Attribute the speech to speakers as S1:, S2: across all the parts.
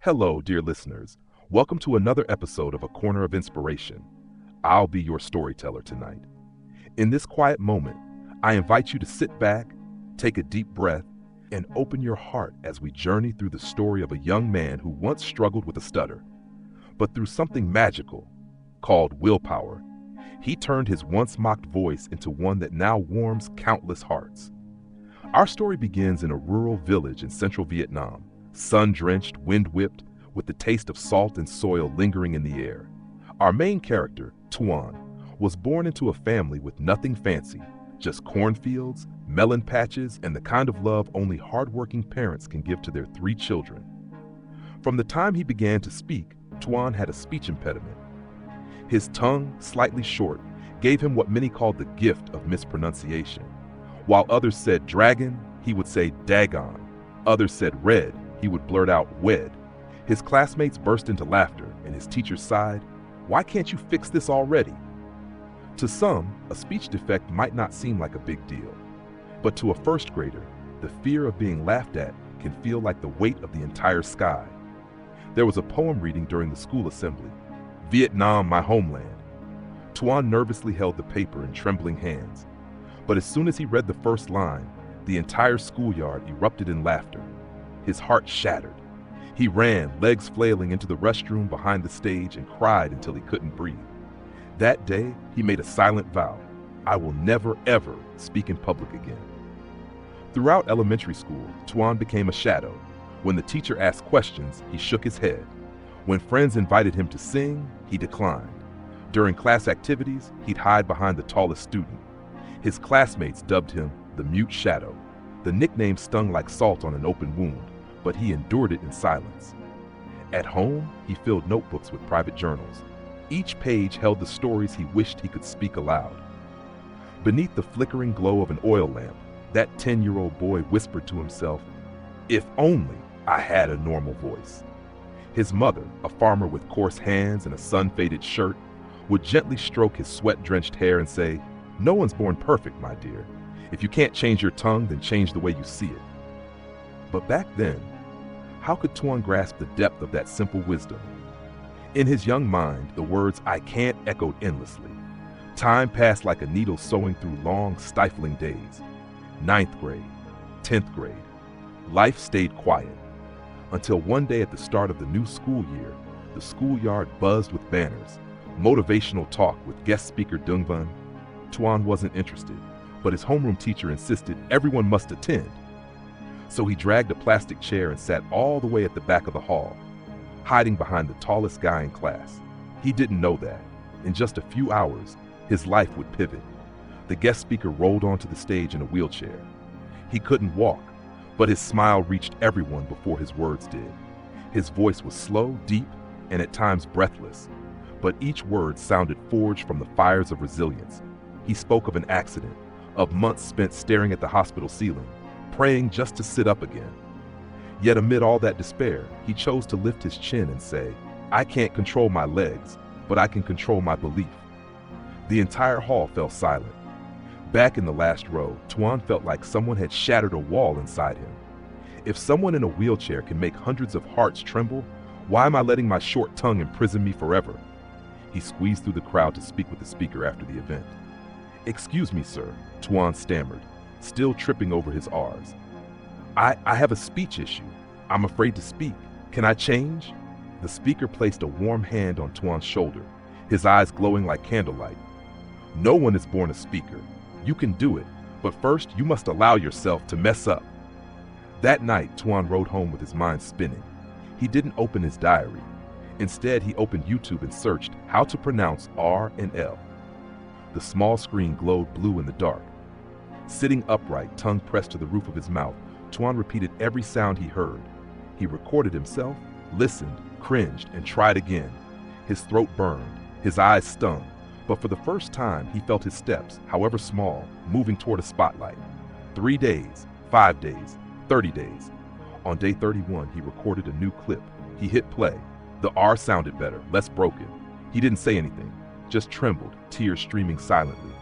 S1: Hello, dear listeners. Welcome to another episode of A Corner of Inspiration. I'll be your storyteller tonight. In this quiet moment, I invite you to sit back, take a deep breath, and open your heart as we journey through the story of a young man who once struggled with a stutter. But through something magical, called willpower, he turned his once mocked voice into one that now warms countless hearts. Our story begins in a rural village in central Vietnam, sun-drenched, wind-whipped, with the taste of salt and soil lingering in the air. Our main character, Tuan, was born into a family with nothing fancy, just cornfields, melon patches, and the kind of love only hardworking parents can give to their 3 children. From the time he began to speak, Tuan had a speech impediment. His tongue, slightly short, gave him what many called the gift of mispronunciation. While others said dragon, he would say dagon. Others said red, he would blurt out wed. His classmates burst into laughter, and his teacher sighed, "Why can't you fix this already?" To some, a speech defect might not seem like a big deal. But to a first grader, the fear of being laughed at can feel like the weight of the entire sky. There was a poem reading during the school assembly, "Vietnam, my homeland." Tuan nervously held the paper in trembling hands. But as soon as he read the first line, the entire schoolyard erupted in laughter. His heart shattered. He ran, legs flailing, into the restroom behind the stage and cried until he couldn't breathe. That day, he made a silent vow: I will never, ever speak in public again. Throughout elementary school, Tuan became a shadow. When the teacher asked questions, he shook his head. When friends invited him to sing, he declined. During class activities, he'd hide behind the tallest student. His classmates dubbed him the Mute Shadow. The nickname stung like salt on an open wound, but he endured it in silence. At home, he filled notebooks with private journals. Each page held the stories he wished he could speak aloud. Beneath the flickering glow of an oil lamp, that 10-year-old boy whispered to himself, "If only I had a normal voice." His mother, a farmer with coarse hands and a sun-faded shirt, would gently stroke his sweat-drenched hair and say, "No one's born perfect, my dear. If you can't change your tongue, then change the way you see it." But back then, how could Tuan grasp the depth of that simple wisdom? In his young mind, the words "I can't" echoed endlessly. Time passed like a needle sewing through long, stifling days. 9th grade, 10th grade. Life stayed quiet. Until one day at the start of the new school year, the schoolyard buzzed with banners, motivational talk with guest speaker Dungvan. Tuan wasn't interested, but his homeroom teacher insisted everyone must attend. So he dragged a plastic chair and sat all the way at the back of the hall, hiding behind the tallest guy in class. He didn't know that, in just a few hours, his life would pivot. The guest speaker rolled onto the stage in a wheelchair. He couldn't walk, but his smile reached everyone before his words did. His voice was slow, deep, and at times breathless, but each word sounded forged from the fires of resilience. He spoke of an accident, of months spent staring at the hospital ceiling, praying just to sit up again. Yet amid all that despair, he chose to lift his chin and say, "I can't control my legs, but I can control my belief." The entire hall fell silent. Back in the last row, Tuan felt like someone had shattered a wall inside him. If someone in a wheelchair can make hundreds of hearts tremble, why am I letting my short tongue imprison me forever? He squeezed through the crowd to speak with the speaker after the event. "Excuse me, sir," Tuan stammered, still tripping over his R's. I have a speech issue. I'm afraid to speak. Can I change?" The speaker placed a warm hand on Tuan's shoulder, his eyes glowing like candlelight. "No one is born a speaker. You can do it, but first you must allow yourself to mess up." That night, Tuan rode home with his mind spinning. He didn't open his diary. Instead, he opened YouTube and searched how to pronounce R and L. The small screen glowed blue in the dark. Sitting upright, tongue pressed to the roof of his mouth, Tuan repeated every sound he heard. He recorded himself, listened, cringed, and tried again. His throat burned, his eyes stung, but for the first time he felt his steps, however small, moving toward a spotlight. 3 days, 5 days, 30 days. On day 31, he recorded a new clip. He hit play. The R sounded better, less broken. He didn't say anything, just trembled, tears streaming silently.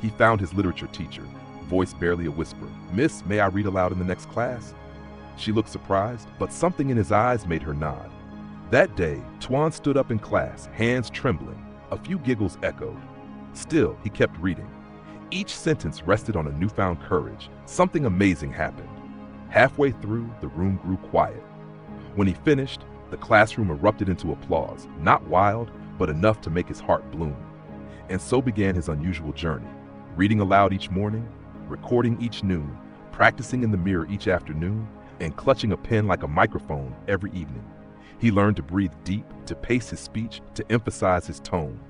S1: He found his literature teacher, voice barely a whisper. "Miss, may I read aloud in the next class?" She looked surprised, but something in his eyes made her nod. That day, Tuan stood up in class, hands trembling. A few giggles echoed. Still, he kept reading. Each sentence rested on a newfound courage. Something amazing happened. Halfway through, the room grew quiet. When he finished, the classroom erupted into applause, not wild, but enough to make his heart bloom. And so began his unusual journey, reading aloud each morning, recording each noon, practicing in the mirror each afternoon, and clutching a pen like a microphone every evening. He learned to breathe deep, to pace his speech, to emphasize his tone.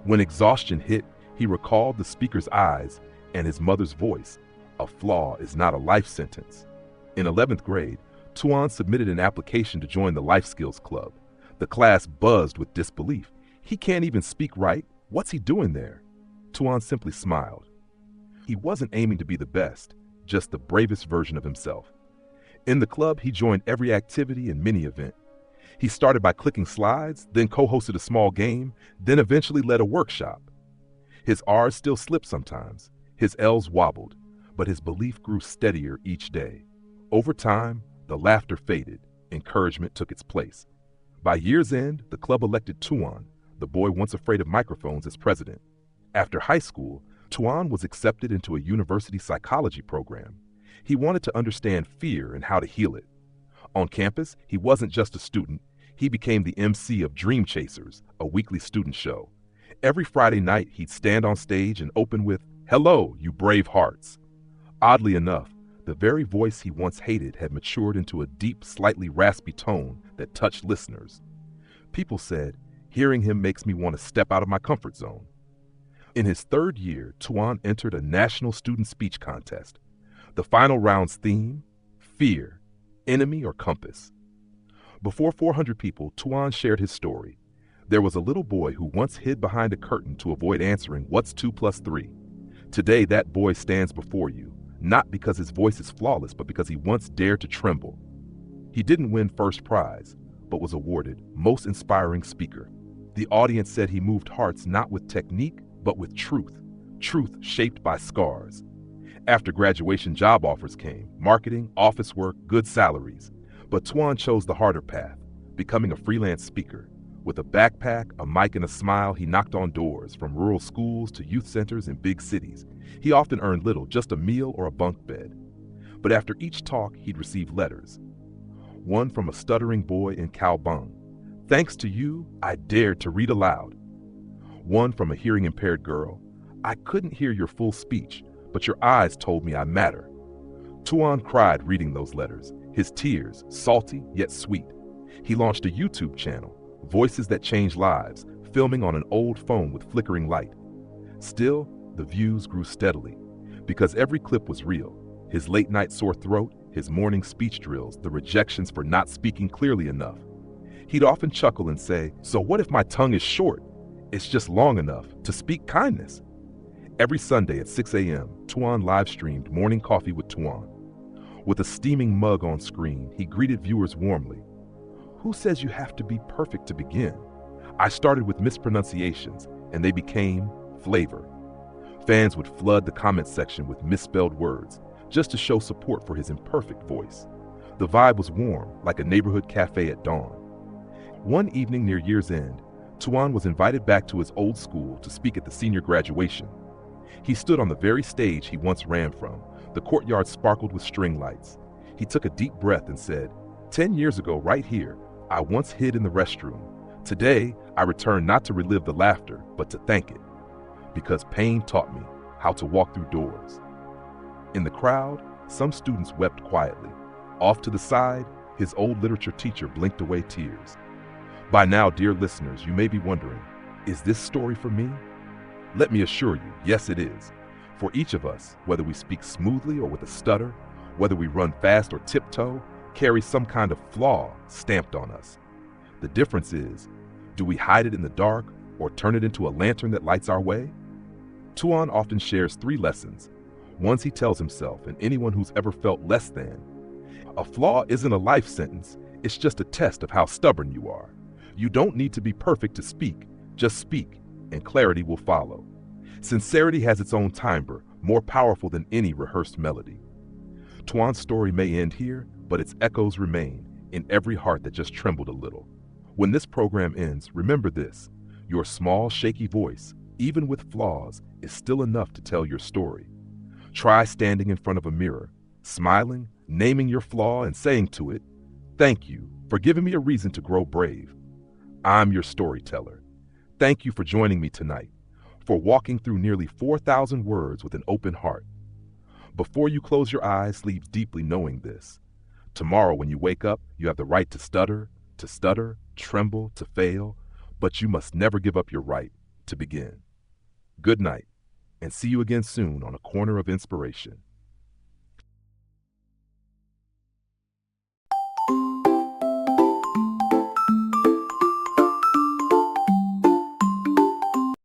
S1: When exhaustion hit, he recalled the speaker's eyes and his mother's voice. A flaw is not a life sentence. In 11th grade, Tuan submitted an application to join the Life Skills Club. The class buzzed with disbelief. He can't even speak right. What's he doing there? Tuan simply smiled. He wasn't aiming to be the best, just the bravest version of himself. In the club, he joined every activity and mini event. He started by clicking slides, then co-hosted a small game, then eventually led a workshop. His R's still slipped sometimes, his L's wobbled, but his belief grew steadier each day. Over time, the laughter faded, encouragement took its place. By year's end, the club elected Tuan, the boy once afraid of microphones, as president. After high school, Tuan was accepted into a university psychology program. He wanted to understand fear and how to heal it. On campus, he wasn't just a student, he became the MC of Dream Chasers, a weekly student show. Every Friday night, he'd stand on stage and open with, "Hello, you brave hearts." Oddly enough, the very voice he once hated had matured into a deep, slightly raspy tone that touched listeners. People said, "Hearing him makes me want to step out of my comfort zone." In his third year, Tuan entered a national student speech contest. The final round's theme, fear, enemy or compass. Before 400 people, Tuan shared his story. There was a little boy who once hid behind a curtain to avoid answering, "What's 2 plus 3?" Today, that boy stands before you, not because his voice is flawless, but because he once dared to tremble. He didn't win first prize, but was awarded Most Inspiring Speaker. The audience said he moved hearts not with technique, but with truth, truth shaped by scars. After graduation, job offers came, marketing, office work, good salaries. But Tuan chose the harder path, becoming a freelance speaker. With a backpack, a mic, and a smile, he knocked on doors, from rural schools to youth centers in big cities. He often earned little, just a meal or a bunk bed. But after each talk, he'd receive letters. One from a stuttering boy in Calbang. "Thanks to you, I dared to read aloud." One from a hearing-impaired girl. "I couldn't hear your full speech, but your eyes told me I matter." Tuan cried reading those letters, his tears salty yet sweet. He launched a YouTube channel, Voices That Change Lives, filming on an old phone with flickering light. Still, the views grew steadily, because every clip was real. His late-night sore throat, his morning speech drills, the rejections for not speaking clearly enough. He'd often chuckle and say, "So what if my tongue is short? It's just long enough to speak kindness." Every Sunday at 6 a.m., Tuan live-streamed Morning Coffee with Tuan. With a steaming mug on screen, he greeted viewers warmly. "Who says you have to be perfect to begin? I started with mispronunciations, and they became flavor." Fans would flood the comment section with misspelled words, just to show support for his imperfect voice. The vibe was warm, like a neighborhood cafe at dawn. One evening near year's end, Tuan was invited back to his old school to speak at the senior graduation. He stood on the very stage he once ran from. The courtyard sparkled with string lights. He took a deep breath and said, 10 years ago, right here, I once hid in the restroom. Today, I return not to relive the laughter, but to thank it. Because pain taught me how to walk through doors." In the crowd, some students wept quietly. Off to the side, his old literature teacher blinked away tears. By now, dear listeners, you may be wondering, is this story for me? Let me assure you, yes it is. For each of us, whether we speak smoothly or with a stutter, whether we run fast or tiptoe, carries some kind of flaw stamped on us. The difference is, do we hide it in the dark or turn it into a lantern that lights our way? Tuan often shares 3 lessons. Ones he tells himself and anyone who's ever felt less than. A flaw isn't a life sentence, it's just a test of how stubborn you are. You don't need to be perfect to speak, just speak, and clarity will follow. Sincerity has its own timbre, more powerful than any rehearsed melody. Tuan's story may end here, but its echoes remain in every heart that just trembled a little. When this program ends, remember this: your small, shaky voice, even with flaws, is still enough to tell your story. Try standing in front of a mirror, smiling, naming your flaw, and saying to it, "Thank you for giving me a reason to grow brave. I'm your storyteller." Thank you for joining me tonight, for walking through nearly 4,000 words with an open heart. Before you close your eyes, sleep deeply knowing this: tomorrow when you wake up, you have the right to stutter, tremble, to fail, but you must never give up your right to begin. Good night, and see you again soon on A Corner of Inspiration.